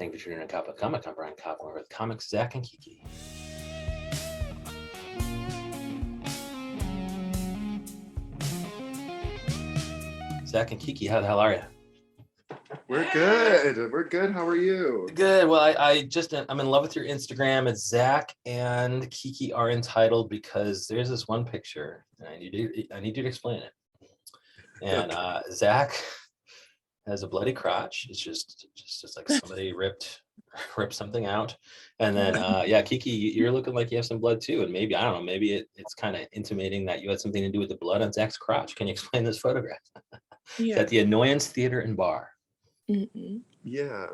Thank you for tuning in to Koppen Comic. I'm Brian Koppen. We're with Comics Zack and Kiki. Zack and Kiki, how the hell are you? We're good. We're good. How are you? Good. Well, I'm in love with your Instagram. It's Zack and Kiki are entitled because there's this one picture, and I need you to explain it. And Zack has a bloody crotch. It's just like somebody ripped something out. And then Kiki, you're looking like you have some blood too. And maybe, I don't know, maybe it's kind of intimating that you had something to do with the blood on Zack's crotch. Can you explain this photograph? Yeah. It's at the Annoyance Theater and Bar. Mm-mm. Yeah.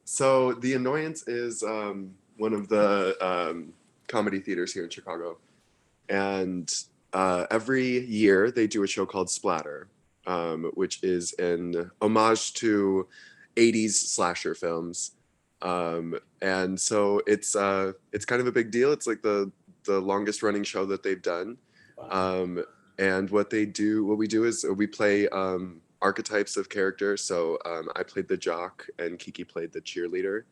So the Annoyance is one of the comedy theaters here in Chicago. And every year they do a show called Splatter, which is an homage to 80s slasher films. And so it's kind of a big deal. It's like the longest running show that they've done. Wow. And what we do is we play archetypes of characters. So I played the jock and Kiki played the cheerleader.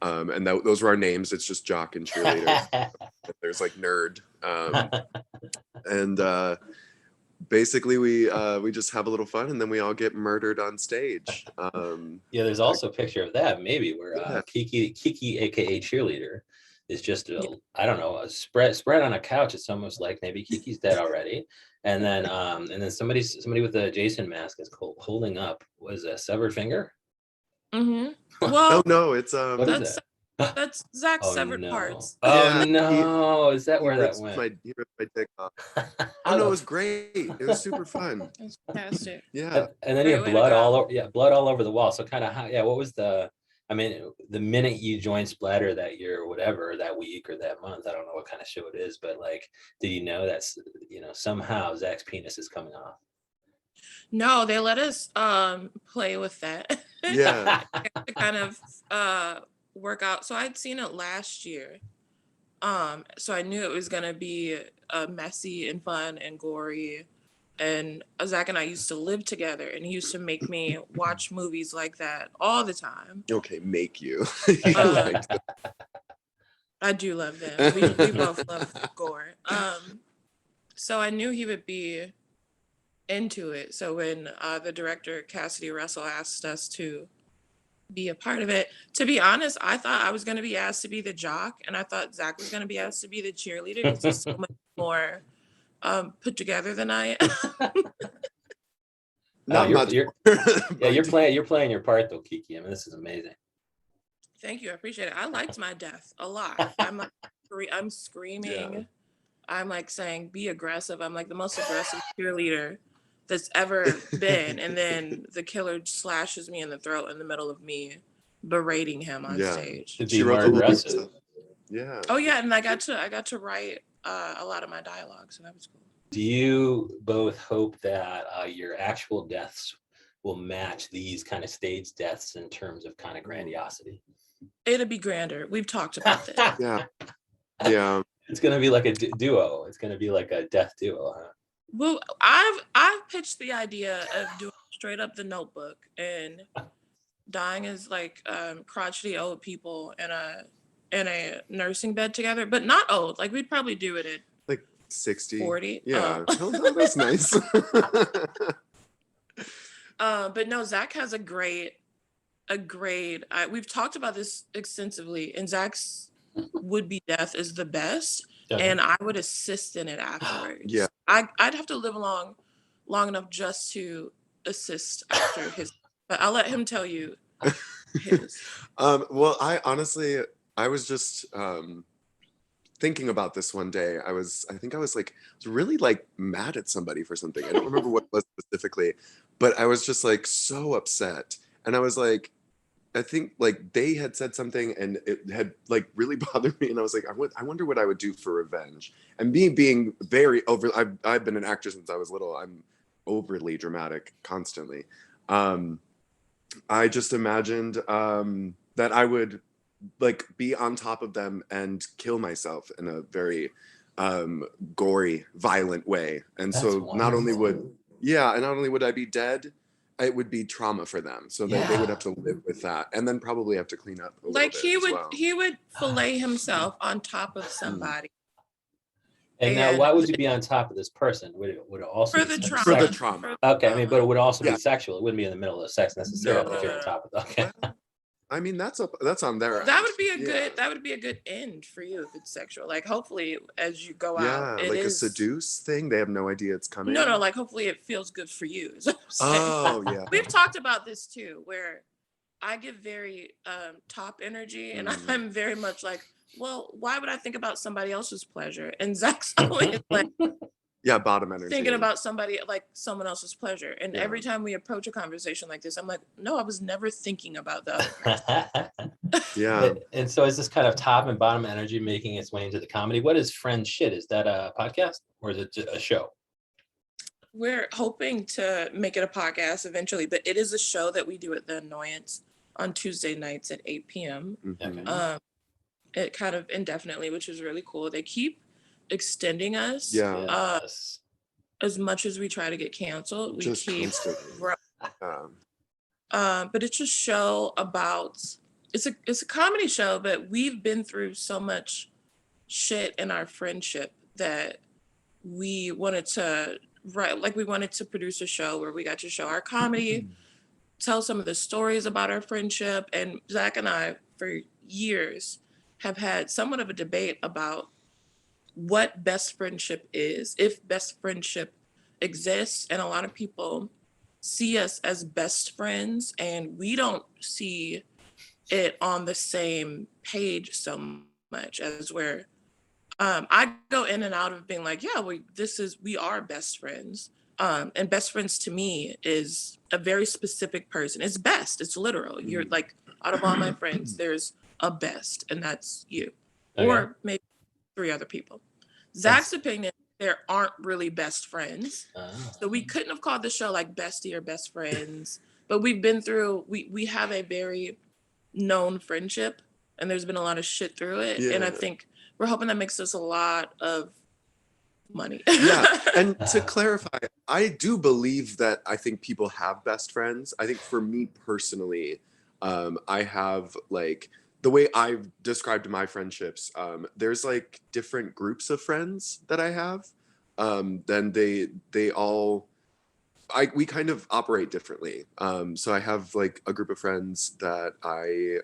And those were our names. It's just jock and cheerleader. There's like nerd. And basically we just have a little fun and then we all get murdered on stage. There's also a picture of that maybe where Kiki aka cheerleader is just a spread on a couch. It's almost like maybe Kiki's dead already. And then somebody with a Jason mask is holding up was a severed finger. Mm-hmm. Well, no, it's what is that? That's Zack's severed parts. Oh no! Is that where that went? He ripped my dick off. Oh no, it was great. It was super fun. It was fantastic. Yeah. And then you have blood all over. Yeah, blood all over the wall. So kind of what was the? I mean, the minute you joined Splatter that year, or whatever, that week or that month, I don't know what kind of show it is, but like, did you know that's somehow Zack's penis is coming off? No, they let us play with that. Yeah. To kind of work out. So I'd seen it last year. So I knew it was gonna be messy and fun and gory. And Zack and I used to live together, and he used to make me watch movies like that all the time. Okay, make you. I do love them. We both love gore. So I knew he would be into it. So when the director Cassidy Russell asked us to be a part of it, to be honest, I thought I was going to be asked to be the jock, and I thought Zack was going to be asked to be the cheerleader because he's so much more put together than I am. You're playing your part though, Kiki. I mean, this is amazing. Thank you, I appreciate it. I liked my death a lot. I'm screaming. Yeah. I'm like saying, "Be aggressive." I'm like the most aggressive cheerleader that's ever been, and then the killer slashes me in the throat in the middle of me berating him on stage. To be more aggressive. Yeah. Oh yeah, and I got to write a lot of my dialogue, so that was cool. Do you both hope that your actual deaths will match these kind of stage deaths in terms of kind of grandiosity? It'll be grander. We've talked about that. Yeah. It's gonna be like a duo. It's gonna be like a death duo, huh? Well, I've pitched the idea of doing straight up The Notebook and dying as like crotchety old people in a nursing bed together, but not old. Like we'd probably do it at like 60, 40. Yeah, that's nice. But no, Zack has a great. We've talked about this extensively, and Zack's would-be death is the best. And I would assist in it afterwards. Yeah. I'd have to live long enough just to assist after his, but I'll let him tell you his. Well, I was just thinking about this one day. I think I was really like mad at somebody for something. I don't remember what it was specifically, but I was just like so upset. And I was like, I think like they had said something and it had like really bothered me, and I was like, I wonder what I would do for revenge. And me being very I've been an actor since I was little. I'm overly dramatic constantly. I just imagined that I would like be on top of them and kill myself in a very gory, violent way. And that's so wonderful. not only would I be dead, it would be trauma for them. So they would have to live with that, and then probably have to clean up a little Like bit as well. he would fillet himself on top of somebody. And now, And- why would you be on top of this person? Would it also For be the trauma. For the sexual? trauma. Okay, I mean, but it would also Yeah. be sexual. It wouldn't be in the middle of sex necessarily No. if you're on top of it. Okay. Well, I mean, that's on their That end. would be a Yeah. good that would be a good end for you if it's sexual. Like hopefully as you go out, Yeah, it like is a seduce thing. They have no idea it's coming. no, like hopefully it feels good for you. Is what I'm saying. Oh yeah. We've talked about this too, where I give very top energy, and I'm very much like, well, why would I think about somebody else's pleasure? And Zach's always like Yeah, bottom energy. thinking about somebody like someone else's pleasure. And Yeah. every time we approach a conversation like this, I'm like, no, I was never thinking about the other. Yeah. And so is this kind of top and bottom energy making its way into the comedy? What is Friend Shit? Is that a podcast or is it a show? We're hoping to make it a podcast eventually, but it is a show that we do at The Annoyance on Tuesday nights at 8 p.m. Mhm. It kind of indefinitely, which is really cool. They keep extending us. Yeah. Yes. As much as we try to get canceled, we Just keep constantly. but it's a show about it's a comedy show, but we've been through so much shit in our friendship that we wanted to we wanted to produce a show where we got to show our comedy, tell some of the stories about our friendship. And Zach and I for years have had somewhat of a debate about what best friendship is, if best friendship exists. And a lot of people see us as best friends, and we don't see it on the same page so much as where I go in and out of being like, yeah, we are best friends. And best friends to me is a very specific person. It's best. It's literal. You're like, out of all my friends, there's a best, and that's you. Okay. Or maybe 3 other people. Zach's opinion, there aren't really best friends. So we couldn't have called the show like Bestie or Best Friends, but we've been through, we have a very known friendship, and there's been a lot of shit through it. Yeah. And I think we're hoping that makes us a lot of money. Yeah, and to clarify, I do believe that I think people have best friends. I think for me personally, I have like the way I've described my friendships. There's like different groups of friends that I have. Then they all. We kind of operate differently. So I have like a group of friends that I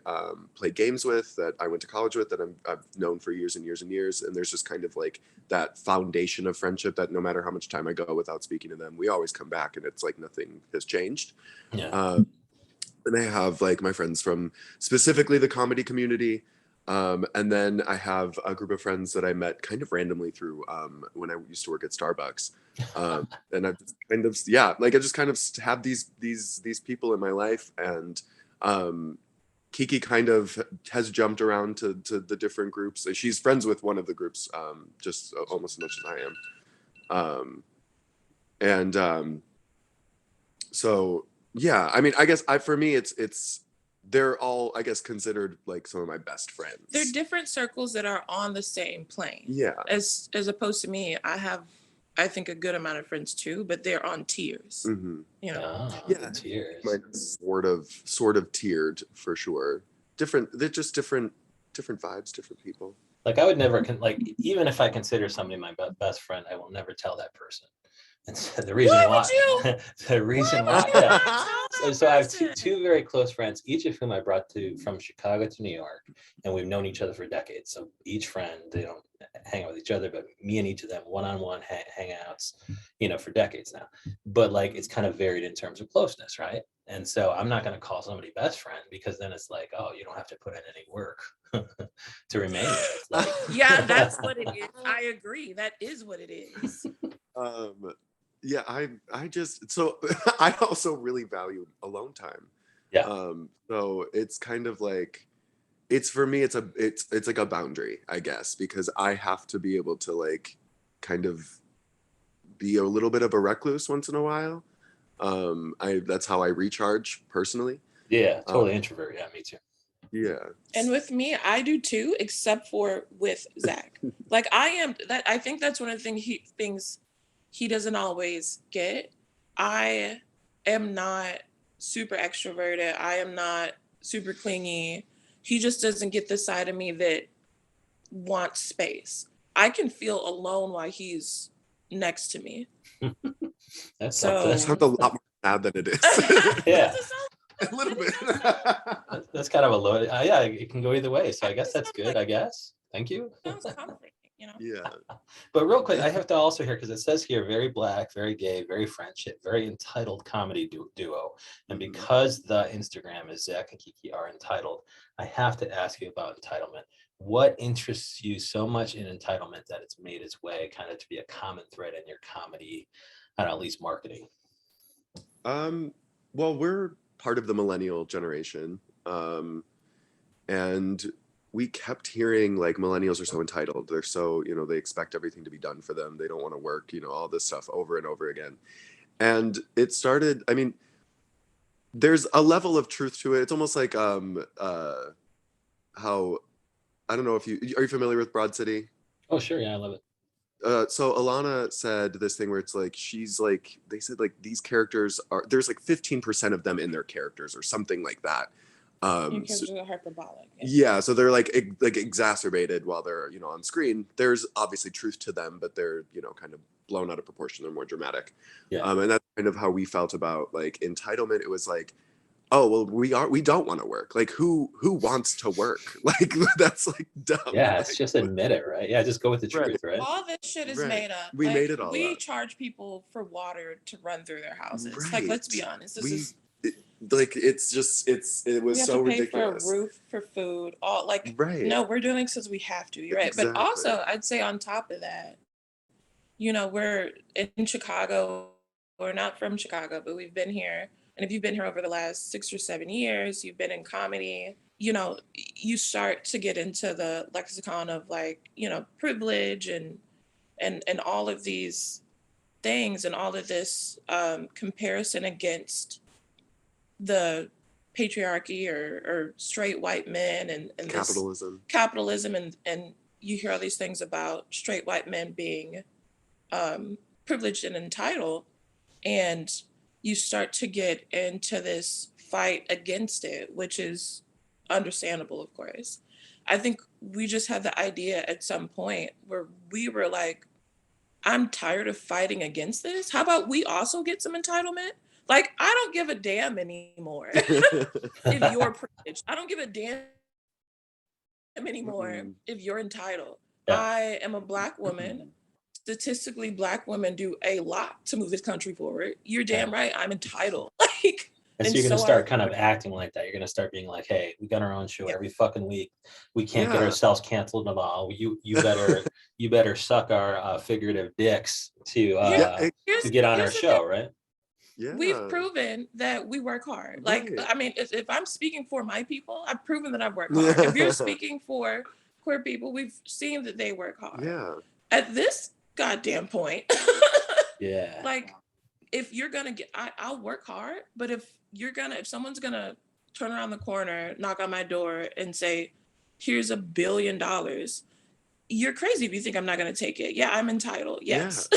play games with, that I went to college with, that I've known for years and years and years. And there's just kind of like that foundation of friendship that no matter how much time I go without speaking to them, we always come back and it's like nothing has changed. Yeah. And I have like my friends from specifically the comedy community. And then I have a group of friends that I met kind of randomly through when I used to work at Starbucks. And I just kind of, I just kind of have these people in my life. And Kiki kind of has jumped around to the different groups. She's friends with one of the groups just almost as much as I am. So, yeah, I mean, I guess for me, it's they're all, I guess, considered like some of my best friends. They're different circles that are on the same plane. Yeah. As opposed to me, I have, I think, a good amount of friends too, but they're on tiers. Mm-hmm. You know. Yeah. Tiers. Mine sort of tiered for sure. They're just different vibes, different people. Like I would never even if I consider somebody my best friend, I will never tell that person. And so the reason so I have two very close friends, each of whom I brought from Chicago to New York, and we've known each other for decades. So each friend, they don't hang out with each other, but me and each of them one-on-one hangouts, for decades now. But like it's kind of varied in terms of closeness, right? And so I'm not going to call somebody best friend because then it's like, oh, you don't have to put in any work to remain there. It's like, yeah, that's what it is. I agree. That is what it is. Yeah, I just, so I also really value alone time. Yeah. So it's kind of like, for me, it's like a boundary, I guess, because I have to be able to like kind of be a little bit of a recluse once in a while. That's how I recharge personally. Yeah, totally introvert. Yeah, me too. Yeah. And with me, I do too, except for with Zach. Like I think that's one of the things he doesn't always get. I am not super extroverted. I am not super clingy. He just doesn't get the side of me that wants space. I can feel alone while he's next to me. That's So That sounds a lot more sad than it is. Yeah. A little bit. That's kind of a low. Yeah, it can go either way. So I guess that's good. I guess. Thank you. sounds comforting, you know. Yeah. But real quick, I have to also hear because it says here very black, very gay, very friendship, very entitled comedy duo. And Mhm. because the Instagram is Zack and Kiki are entitled, I have to ask you about entitlement. What interests you so much in entitlement that it's made its way kind of to be a common thread in your comedy, and at least marketing? Well, we're part of the millennial generation. And we kept hearing like millennials are so entitled. They're so, they expect everything to be done for them. They don't want to work, all this stuff over and over again. And it started, I mean, there's a level of truth to it. It's almost like how, I don't know if are you familiar with Broad City? Oh, sure. Yeah, I love it. So Alana said this thing where it's like she's like they said like these characters there's like 15% of them in their characters or something like that. Your So, characters are hyperbolic. yeah, so they're like exacerbated while they're on screen. There's obviously truth to them, but they're kind of blown out of proportion. They're more dramatic. Yeah. And that's kind of how we felt about like entitlement. It was like, oh well, we don't want to work. Like who wants to work? Like that's like dumb. Yeah, like, it's just admit it, right? Yeah, just go with the Right. truth, right? All this shit is Right. made up. We made it all We up. charge people for water to run through their houses. Right. Like, let's be honest. This is like it's just it we was have so to pay ridiculous. for a roof, for food, all like Right. no, we're doing it because we have to. You're right. Exactly. But also I'd say on top of that, we're in Chicago. We're not from Chicago, but we've been here. And if you've been here over the last 6 or 7 years, you've been in comedy, you start to get into the lexicon of like, privilege and all of these things and all of this comparison against the patriarchy or straight white men and Capitalism. Capitalism and you hear all these things about straight white men being privileged and entitled, and you start to get into this fight against it, which is understandable, of course. I think we just had the idea at some point where we were like, I'm tired of fighting against this. How about we also get some entitlement? Like, I don't give a damn anymore if you're privileged. I don't give a damn anymore if you're entitled. Yeah. I am a Black woman. Statistically, Black women do a lot to move this country forward. You're damn right. I'm entitled. Like, And so and you're going to so start kind of acting like that. You're going to start being like, hey, we got our own show Yeah. every fucking week. We can't get Yeah. ourselves canceled at all. You better suck our figurative dicks to get on our show, right? Yeah. We've proven that we work hard. Like, Right. I mean, if I'm speaking for my people, I've proven that I work hard. If you're speaking for queer people, we've seen that they work hard. Yeah. At this goddamn point, Yeah. like, if you're gonna I'll work hard, but if someone's gonna turn around the corner, knock on my door and say, here's $1 billion, you're crazy if you think I'm not gonna take it. Yeah, I'm entitled. Yes.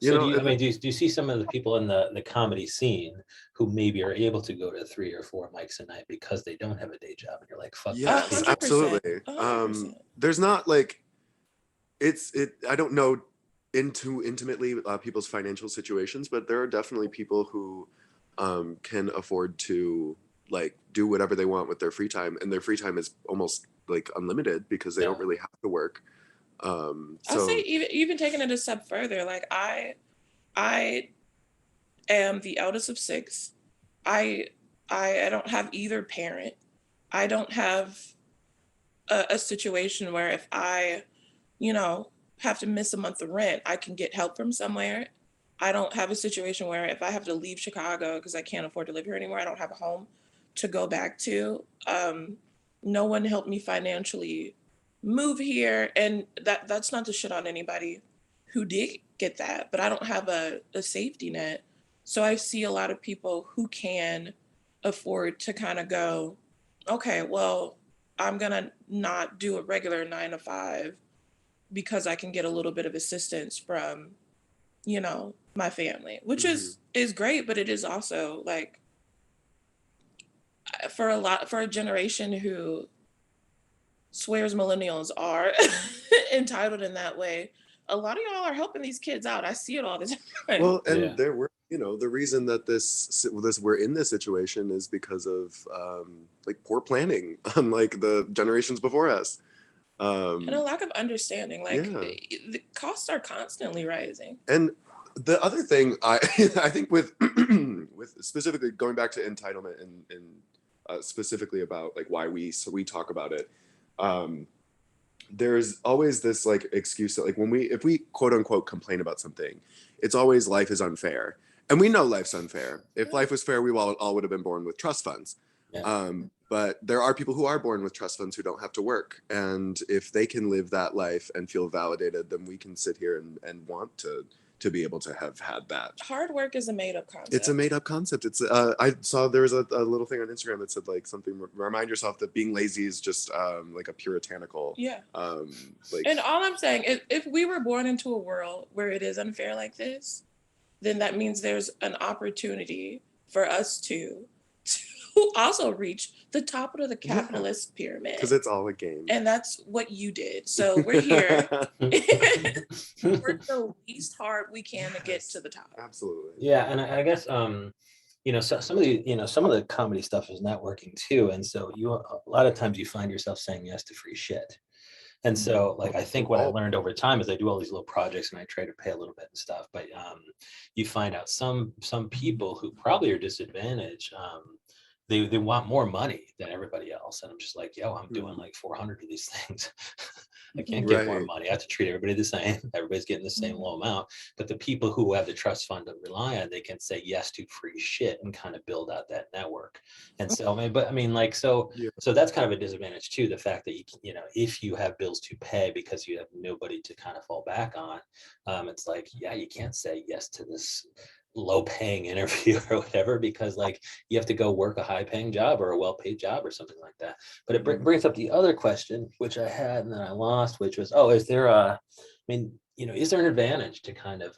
So do you see some of the people in the comedy scene who maybe are able to go to 3 or 4 mics a night because they don't have a day job, and you're like, fuck. Yes, 100%, absolutely. 100%. There's not like I don't know into intimately people's financial situations, but there are definitely people who can afford to like do whatever they want with their free time, and their free time is almost like unlimited because they don't really have to work. I'll say even taking it a step further, like I am the eldest of 6. I don't have either parent. I don't have a situation where if I, have to miss a month of rent, I can get help from somewhere. I don't have a situation where if I have to leave Chicago because I can't afford to live here anymore, I don't have a home to go back to. No one helped me financially move here. And that's not to shit on anybody who did get that, but I don't have a safety net. So I see a lot of people who can afford to kind of go, okay, well, I'm gonna not do a regular 9 to 5 because I can get a little bit of assistance from you know, my family, which is great, but it is also like for a generation who swears millennials are entitled in that way. A lot of y'all are helping these kids out. I see it all the time. Well, and Yeah. there were, you know, the reason that this we're in this situation is because of like poor planning, unlike the generations before us. And a lack of understanding. Like Yeah. the costs are constantly rising. And the other thing I I think with with specifically going back to entitlement and specifically about like why we talk about it, there's always this like excuse that like when if we quote unquote complain about something, it's always life is unfair, and we know life's unfair. If life was fair, we all would have been born with trust funds. Yeah. But there are people who are born with trust funds who don't have to work, and if they can live that life and feel validated, then we can sit here and want to be able to have had that. Hard work is a made-up concept. It's a made-up concept. It's I saw there was a little thing on Instagram that said like something, remind yourself that being lazy is just like a puritanical like. And all I'm saying is if we were born into a world where it is unfair like this, then that means there's an opportunity for us to also reach the top of the capitalist pyramid. Because it's all a game. And that's what you did. So we're here. We're the least hard we can to get to the top. Absolutely. Yeah, and I guess you know, some of the comedy stuff is networking too, and so a lot of times you find yourself saying yes to free shit. And so, like, I think what I learned over time is I do all these little projects and I try to pay a little bit and stuff. But you find out some people who probably are disadvantaged. They want more money than everybody else, and I'm just like, yo, I'm doing like 400 of these things. I can't get more money. I have to treat everybody the same. Everybody's getting the same low amount. But the people who have the trust fund to rely on, they can say yes to free shit and kind of build out that network. And so, but I mean, like, so that's kind of a disadvantage too. The fact that you know, if you have bills to pay because you have nobody to kind of fall back on, it's like, yeah, you can't say yes to this low paying interview or whatever, because like you have to go work a high paying job or a well paid job or something like that. But it brings up the other question, which I had and then I lost, which was, is there is there an advantage to kind of,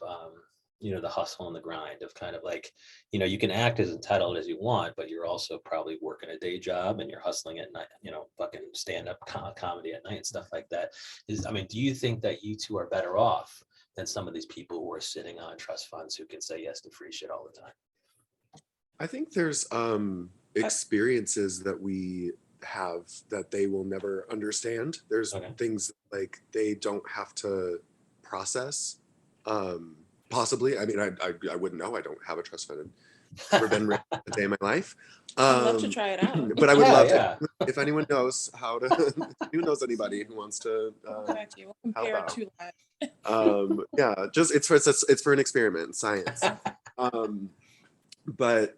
you know, the hustle and the grind of kind of like, you know, you can act as entitled as you want, but you're also probably working a day job and you're hustling at night, you know, fucking stand up comedy at night and stuff like that. Do you think that you two are better off than some of these people who are sitting on trust funds who can say yes to free shit all the time? I think there's experiences that we have that they will never understand. There's things like they don't have to process. Possibly. I mean, I wouldn't know. I don't have a trust fund. I've never been rich a day in my life. I'd love to try it out. But I would love to. If anyone knows how to, who knows anybody who wants to help out. Just it's for an experiment in science. But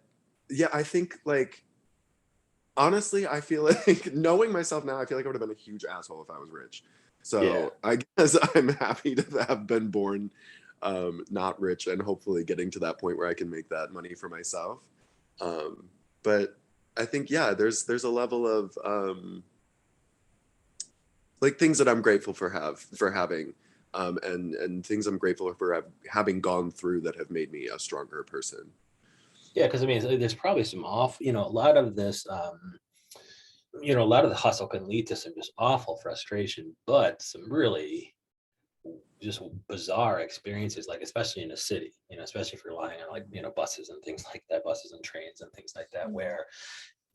yeah, I think like honestly, I feel like knowing myself now, I feel like I would have been a huge asshole if I was rich. So I guess I'm happy to have been born not rich and hopefully getting to that point where I can make that money for myself. But I think there's a level of like things that I'm grateful for having and things I'm grateful for having gone through that have made me a stronger person. Yeah, because I mean, there's probably some a lot of this, you know, a lot of the hustle can lead to some just awful frustration, but some really just bizarre experiences, like especially in a city, you know, especially if you're relying on like, you know, buses and things like that, buses and trains and things like that, where,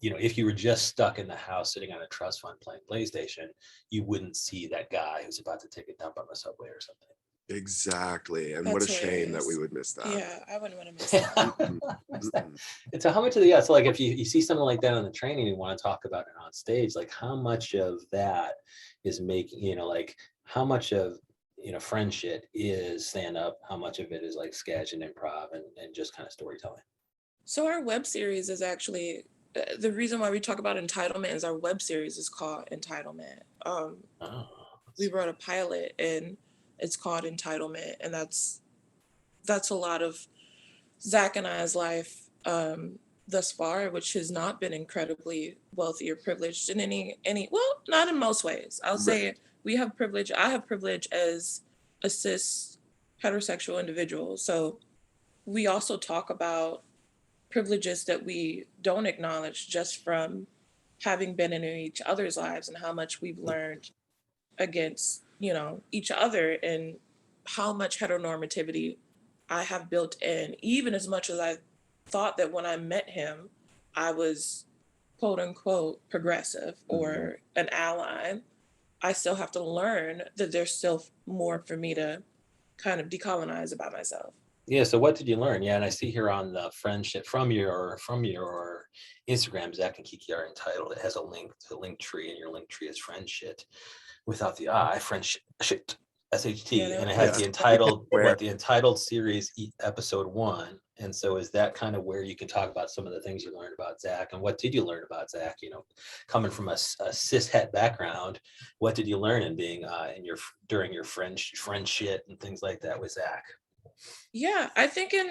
you know, if you were just stuck in the house sitting on a trust fund playing PlayStation, you wouldn't see that guy who's about to take a dump on the subway or something. Exactly. And what a shame that we would miss that. Yeah, I wouldn't want to miss that. And so how much of the, so like if you see something like that on the train and you want to talk about it on stage, like how much of that is making, you know, like how much of, you know, friend shit is stand up, how much of it is like sketch and improv and just kind of storytelling? So our web series is actually, the reason why we talk about entitlement is our web series is called Entitlement. We wrote a pilot and it's called Entitlement, and that's a lot of Zach and I's life thus far, which has not been incredibly wealthy or privileged in any well, not in most ways. I'll say we have privilege. I have privilege as a cis heterosexual individuals. So we also talk about privileges that we don't acknowledge just from having been in each other's lives and how much we've learned against, each other, and how much heteronormativity I have built in, even as much as I thought that when I met him, I was quote unquote progressive or an ally. I still have to learn that there's still more for me to kind of decolonize about myself. Yeah. So what did you learn? Yeah, and I see here on the friendship from your Instagram, Zach and Kiki are entitled. It has a link tree, and your link tree is friend shit without the I, friend shit, SHT, Yeah, and it has Yeah. the entitled Where? the entitled series episode 1. And so is that kind of where you can talk about some of the things you learned about Zach, and what did you learn about Zach? Coming from a cis het background, what did you learn in being during your friend shit and things like that with Zach? Yeah, I think in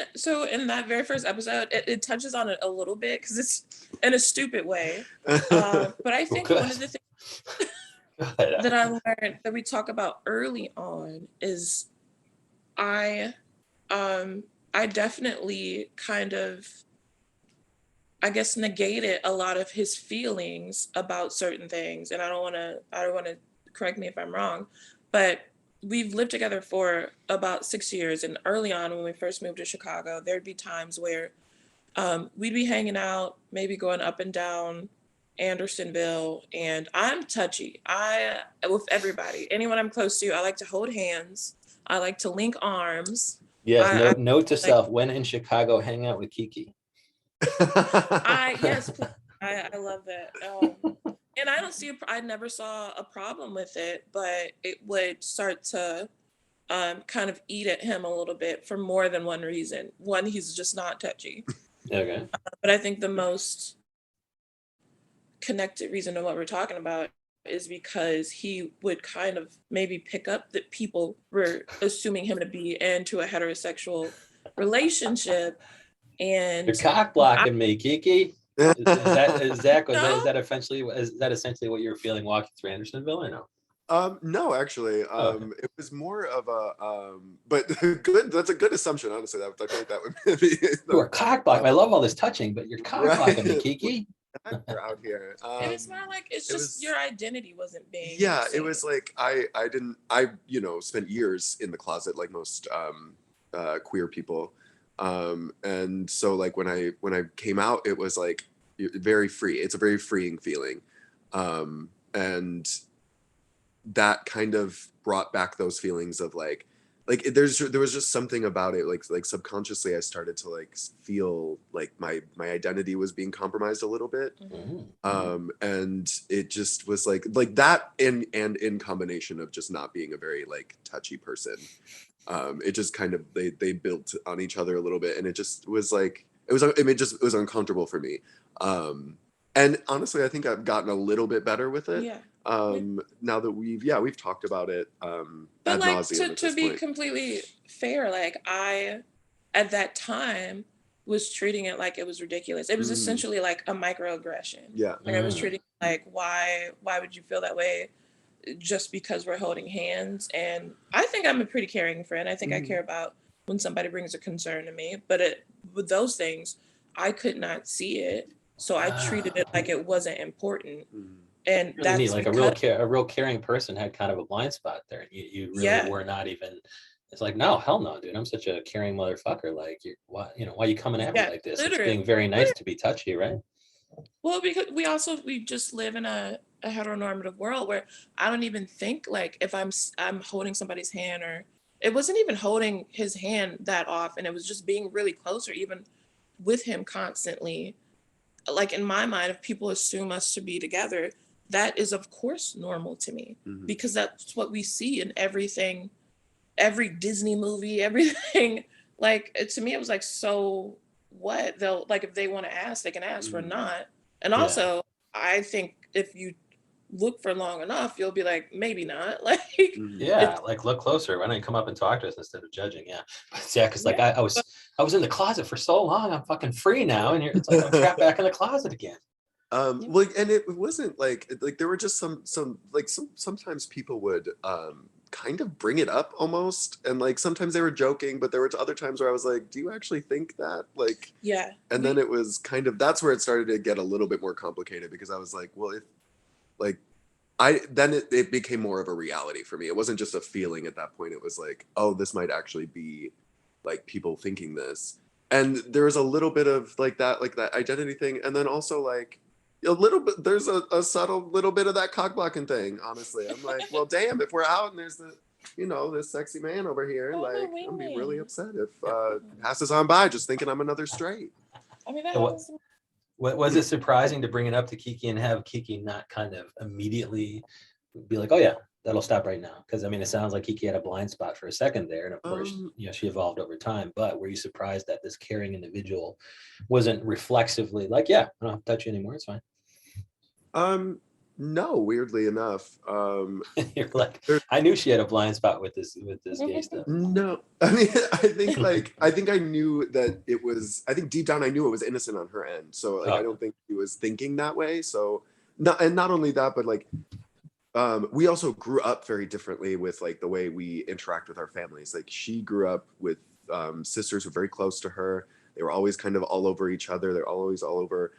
that very first episode, it touches on it a little bit because it's in a stupid way. But I think good. one of the things that I learned that we talk about early on is I I definitely kind of, I guess, negated a lot of his feelings about certain things. And I don't want to correct me if I'm wrong, but we've lived together for about 6 years. And early on, when we first moved to Chicago, there'd be times where we'd be hanging out, maybe going up and down Andersonville, and I'm touchy. With everybody, anyone I'm close to, I like to hold hands. I like to link arms. Yes, I note to like, self: when in Chicago, hang out with Kiki. yes, I love that. And I don't see, I never saw a problem with it, but it would start to kind of eat at him a little bit for more than one reason. One, he's just not touchy. Okay. But I think the most connected reason to what we're talking about is because he would kind of maybe pick up that people were assuming him to be into a heterosexual relationship. And You're cock blocking me, Kiki. Is Zach? No. Is that essentially what you were feeling walking through Andersonville, or no? No, actually, Okay. it was more of a, but good. That's a good assumption, honestly. I feel like that would be You are cock blocking. I love all this touching, but you're cock blocking me, right. Kiki. You're out here. And it's not like, it's it just was- your identity wasn't being Yeah, it seen. was like I spent years in the closet like most queer people, and so like when I came out, it was like very free. It's a very freeing feeling, and that kind of brought back those feelings of like there was just something about it, like subconsciously I started to like feel like my identity was being compromised a little bit. And it just was like that, and in combination of just not being a very like touchy person, it just kind of they built on each other a little bit, and it just was like it was uncomfortable for me. And honestly, I think I've gotten a little bit better with it. Yeah. Now that we've talked about it But ad like, nauseum to be completely fair, like, I at that time was treating it like it was ridiculous. It was essentially like a microaggression. Yeah. Like, I was treating it like, why would you feel that way just because we're holding hands? And I think I'm a pretty caring friend. I think I care about when somebody brings a concern to me. But with those things, I could not see it, so I treated it like it wasn't important. And Really that's neat. Like a real caring person had kind of a blind spot there. You really were not even. It's like, no, hell no, dude. I'm such a caring motherfucker. Like, why are you coming at me like this? It's being very nice to be touchy, right? Well, because we just live in a heteronormative world where I don't even think like if I'm holding somebody's hand, or it wasn't even holding his hand that often. It was just being really close, or even with him constantly. Like, in my mind, if people assume us to be together, that is of course normal to me, because that's what we see in everything, every Disney movie, everything. Like, to me, it was like, so what? They'll, like, if they want to ask, they can ask. We're not. And also, I think if you look for long enough, you'll be like, maybe not. Like, Yeah, like, look closer. Why don't you come up and talk to us instead of judging? Yeah, but Zach is like, I was in the closet for so long. I'm fucking free now, and it's like I'm trapped back in the closet again. Like, and it wasn't like there were just some sometimes people would kind of bring it up almost. And like sometimes they were joking, but there were other times where I was like, do you actually think that? Like, Yeah. and then it was kind of, that's where it started to get a little bit more complicated, because I was like, well, if like, it became more of a reality for me. It wasn't just a feeling at that point. It was like, oh, this might actually be like people thinking this. And there was a little bit of like that identity thing. And then also like a little bit, there's a subtle little bit of that cock blocking thing, honestly. I'm like, well, damn, if we're out and there's this sexy man over here, Oh, like, no, I'd be wait. really upset if passes on by just thinking I'm another straight. I mean, that So happens. was it surprising to bring it up to Kiki and have Kiki not kind of immediately be like, oh yeah, that'll stop right now? Because I mean, it sounds like Kiki had a blind spot for a second there, and of course, she evolved over time. But were you surprised that this caring individual wasn't reflexively like, yeah, I don't have to touch you anymore, it's fine? No, weirdly enough. You're like, I knew she had a blind spot with this gay stuff. No, I mean, I think I knew that it was. I think deep down I knew it was innocent on her end. So like, I don't think he was thinking that way. So not only that, but like, we also grew up very differently with like the way we interact with our families. Like she grew up with sisters who were very close to her. They were always kind of all over each other. They're always all over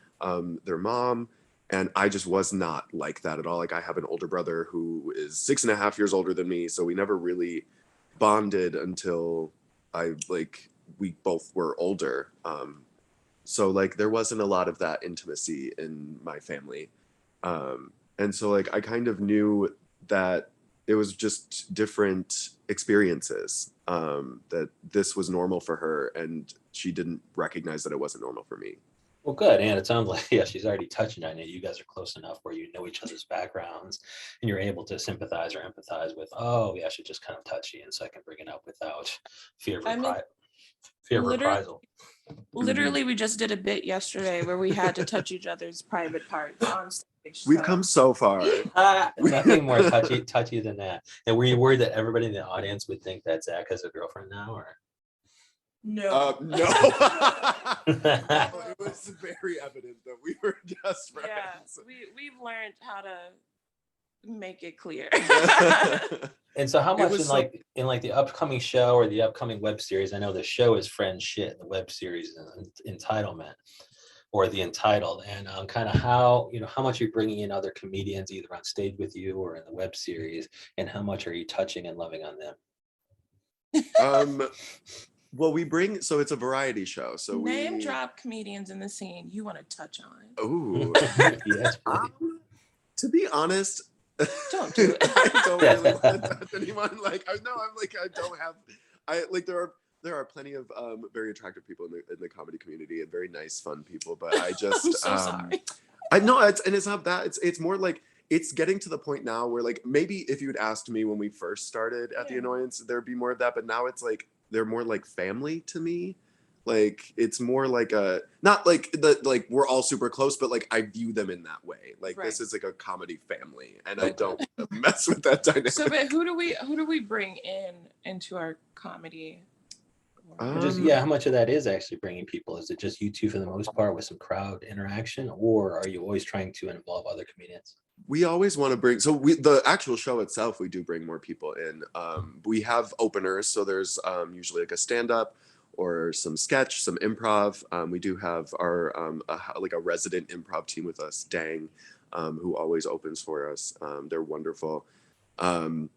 their mom. And I just was not like that at all. Like I have an older brother who is 6.5 years older than me. So we never really bonded until we both were older. So like there wasn't a lot of that intimacy in my family. And so like I kind of knew that it was just different experiences, that this was normal for her and she didn't recognize that it wasn't normal for me. Well, good. And it sounds like, yeah, she's already touching on it. You guys are close enough where you know each other's backgrounds and you're able to sympathize or empathize with, oh, yeah, I should just kind of touch you. And so I can bring it up without fear of reprisal. Literally, we just did a bit yesterday where we had to touch each other's private parts on stage. We've come so far. Nothing more touchy than that. And were you worried that everybody in the audience would think that Zach has a girlfriend now, or? No. No. It was very evident that we were just friends. Yeah, we've learned how to make it clear. And so how much in the upcoming show or the upcoming web series, I know the show is Friend Shit and the web series is Entitlement or The Entitled, and kind of how much you're bringing in other comedians either on stage with you or in the web series, and how much are you touching and loving on them? Well, so it's a variety show. So Name drop comedians in the scene you want to touch on. Oh, yes, to be honest, don't do it. I don't really want to touch anyone. I don't have. There are plenty of very attractive people in the comedy community and very nice, fun people. But I just, I'm so sorry. I know it's not that. It's more like it's getting to the point now where like maybe if you'd asked me when we first started at The Annoyance, there'd be more of that. But now it's like they're more like family to me. Like it's more like not like we're all super close, but like I view them in that way. Like This is like a comedy family, and I don't mess with that dynamic. So, but who do we bring into our comedy? How much of that is actually bringing people? Is it just you two for the most part with some crowd interaction, or are you always trying to involve other comedians? We always want to bring, the actual show itself, we do bring more people in. We have openers, so there's usually like a stand-up or some sketch, some improv. We do have our a resident improv team with us, Dang, who always opens for us. They're wonderful. And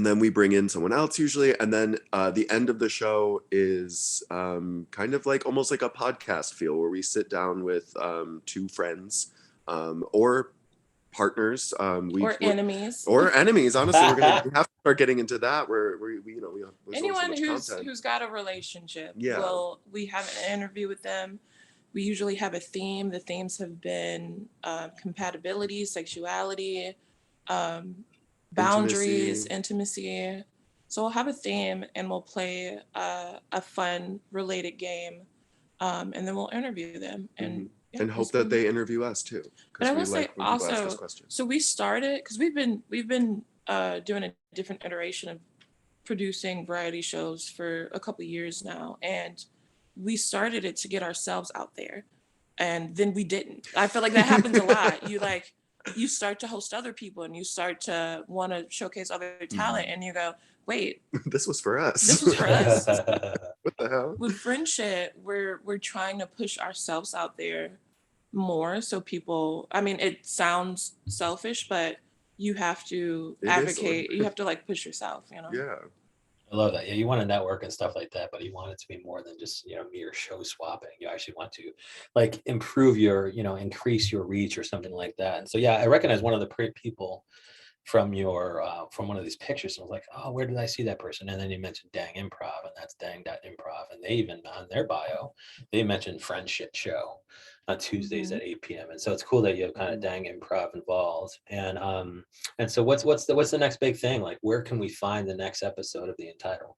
then we bring in someone else usually, and then the end of the show is kind of like almost like a podcast feel, where we sit down with two friends or partners, enemies, honestly. We have to start getting into that, where we anyone who's got a relationship. We have an interview with them. We usually have a theme. The themes have been compatibility, sexuality, boundaries, intimacy. So we'll have a theme and we'll play a fun related game, and then we'll interview them and hope that they interview us too. But I will say also, so we started because we've been doing a different iteration of producing variety shows for a couple of years now, and we started it to get ourselves out there, and then we didn't. I feel like that happens a lot. you start to host other people and you start to want to showcase other talent, and you go, wait, This was for us. this was for us. What the hell? With friendship, we're trying to push ourselves out there more, so people, I mean, it sounds selfish, but you have to It is advocate, so. you have to like push yourself, you know. Yeah. I love that. Yeah, you want to network and stuff like that, but you want it to be more than just, mere show swapping. You actually want to like improve your, increase your reach or something like that. And so, yeah, I recognize one of the people from your from one of these pictures, and I was like, oh, where did I see that person? And then you mentioned Dang Improv, and that's dang.improv, and they even on their bio they mentioned Friendship Show on Tuesdays at 8 p.m. And so it's cool that you have kind of Dang Improv involved. And so what's the next big thing? Like, where can we find the next episode of the Entitled?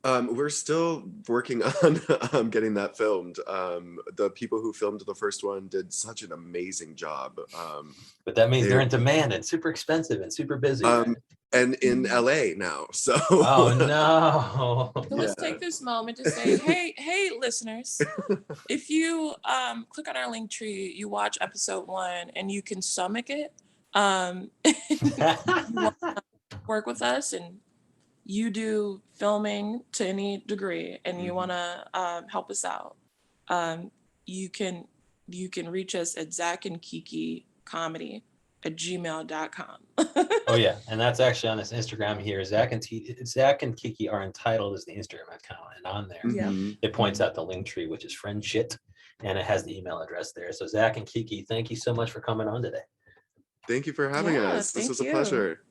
We're still working on getting that filmed. The people who filmed the first one did such an amazing job. But that means they're in demand and super expensive and super busy. Right? And in LA now. So oh no. So let's take this moment to say, hey, listeners, if you click on our link tree, you watch episode 1 and you can stomach it, you want to work with us and you do filming to any degree and you want to help us out, you can reach us at Zack and Kiki Comedy at gmail.com. Oh yeah, and that's actually on this Instagram here. Zack and Kiki Are Entitled is the Instagram account, and on there it points out the link tree, which is friendshit, and it has the email address there. So Zack and Kiki, thank you so much for coming on today. Thank you for having us. This was a pleasure.